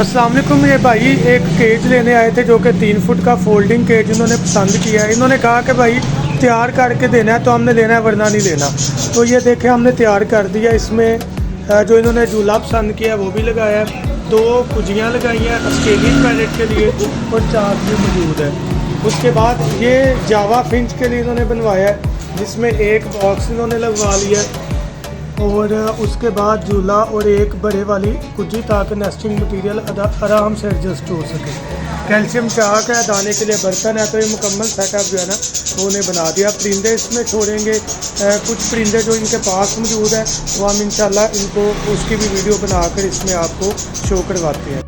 अस्सलाम वालेकुम। ये भाई एक केज लेने आए थे जो कि 3 फुट का फोल्डिंग केज इन्होंने पसंद किया है। इन्होंने कहा कि भाई तैयार करके देना है तो हमने लेना है वरना नहीं लेना। तो ये देखें हमने तैयार कर दिया। इसमें जो इन्होंने झूला पसंद किया वो भी लगाया है, 2 कुजियाँ लगाई हैं ऑस्ट्रेलियन पैरेट के लिए और चार्ज भी मौजूद है। उसके बाद ये जावा फिंच के लिए इन्होंने बनवाया है जिसमें एक बॉक्स इन्होंने लगवा लिया है और उसके बाद झूला और एक बड़े वाली कुजी ताकि नेस्टिंग मटेरियल आराम से एडजस्ट हो सके। कैल्शियम चाक है, दाने के लिए बर्तन है। तो ये मुकम्मल सेटअप जो है ना वो उन्हें बना दिया। परिंदे इसमें छोड़ेंगे, कुछ परिंदे जो इनके पास मौजूद है वो हम इंशाल्लाह इनको उसकी भी वीडियो बनाकर इसमें आपको शो करवाते हैं।